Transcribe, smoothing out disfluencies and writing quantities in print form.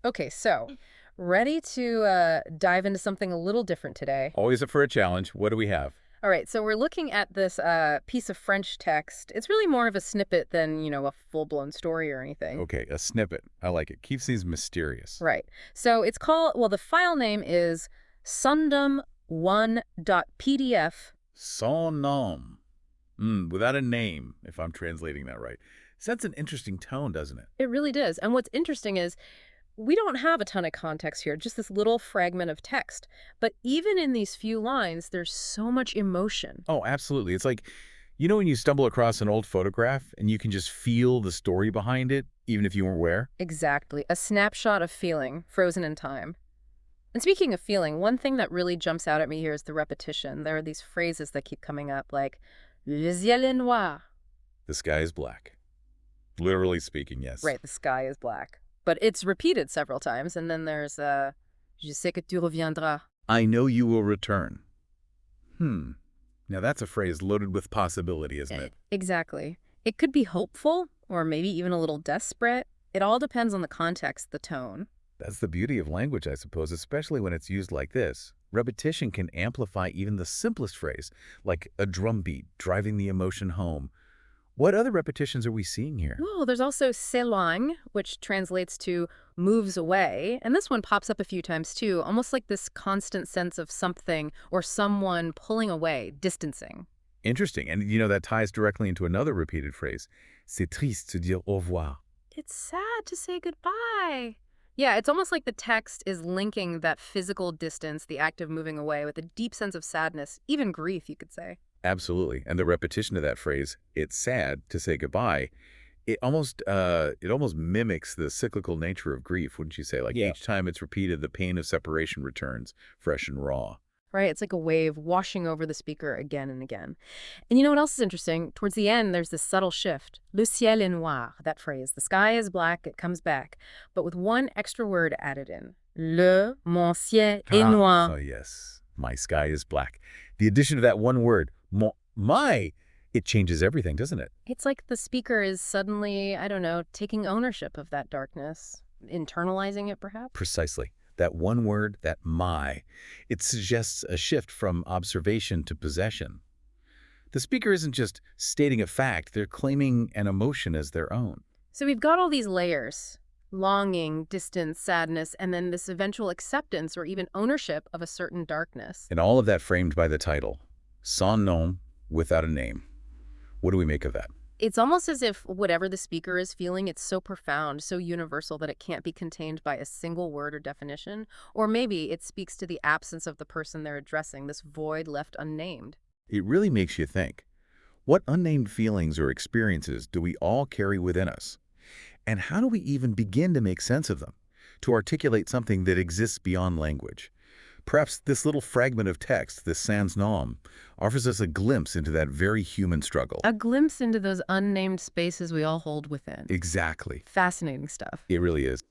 Okay, so ready to dive into something a little different today. Always up for a challenge. What do we have? All right, so we're looking at this piece of French text. It's really more of a snippet than, a full-blown story or anything. Okay, a snippet. I like it. Keeps things mysterious. Right. So it's called, well, the file name is sundom1.pdf. Son nom. Without a name, if I'm translating that right. Sets an interesting tone, doesn't it? It really does. And what's interesting is we don't have a ton of context here, just this little fragment of text. But even in these few lines, there's so much emotion. Oh, absolutely. It's like, when you stumble across an old photograph and you can just feel the story behind it, even if you weren't aware? Exactly. A snapshot of feeling, frozen in time. And speaking of feeling, one thing that really jumps out at me here is the repetition. There are these phrases that keep coming up, like, le ciel est noir. The sky is black. Literally speaking, yes. Right, the sky is black. But it's repeated several times, and then there's, je sais que tu reviendras. I know you will return. Now that's a phrase loaded with possibility, isn't it? Exactly. It could be hopeful, or maybe even a little desperate. It all depends on the context, the tone. That's the beauty of language, I suppose, especially when it's used like this. Repetition can amplify even the simplest phrase, like a drum beat driving the emotion home. What other repetitions are we seeing here? Oh, there's also s'éloigne, which translates to moves away. And this one pops up a few times too, almost like this constant sense of something or someone pulling away, distancing. Interesting. And that ties directly into another repeated phrase. C'est triste de dire au revoir. It's sad to say goodbye. Yeah, it's almost like the text is linking that physical distance, the act of moving away, with a deep sense of sadness, even grief, you could say. Absolutely. And the repetition of that phrase, it's sad to say goodbye, it almost mimics the cyclical nature of grief, wouldn't you say? Like Yeah. each time it's repeated, the pain of separation returns, fresh and raw. Right? It's like a wave washing over the speaker again and again. And you know what else is interesting? Towards the end, there's this subtle shift. Le ciel est noir, that phrase. The sky is black, it comes back, but with one extra word added in. Mon ciel est Oh, noir. yes. My sky is black. The addition of that one word, my, it changes everything, doesn't it? It's like the speaker is suddenly, I don't know, taking ownership of that darkness, internalizing it perhaps. Precisely. That one word, that my, it suggests a shift from observation to possession. The speaker isn't just stating a fact, they're claiming an emotion as their own. So we've got all these layers. Longing, distance, sadness, and then this eventual acceptance or even ownership of a certain darkness. And all of that framed by the title, Sans nom, without a name. What do we make of that? It's almost as if whatever the speaker is feeling, it's so profound, so universal that it can't be contained by a single word or definition. Or maybe it speaks to the absence of the person they're addressing, this void left unnamed. It really makes you think. What unnamed feelings or experiences do we all carry within us? And how do we even begin to make sense of them, to articulate something that exists beyond language? Perhaps this little fragment of text, this sans nom, offers us a glimpse into that very human struggle. A glimpse into those unnamed spaces we all hold within. Exactly. Fascinating stuff. It really is.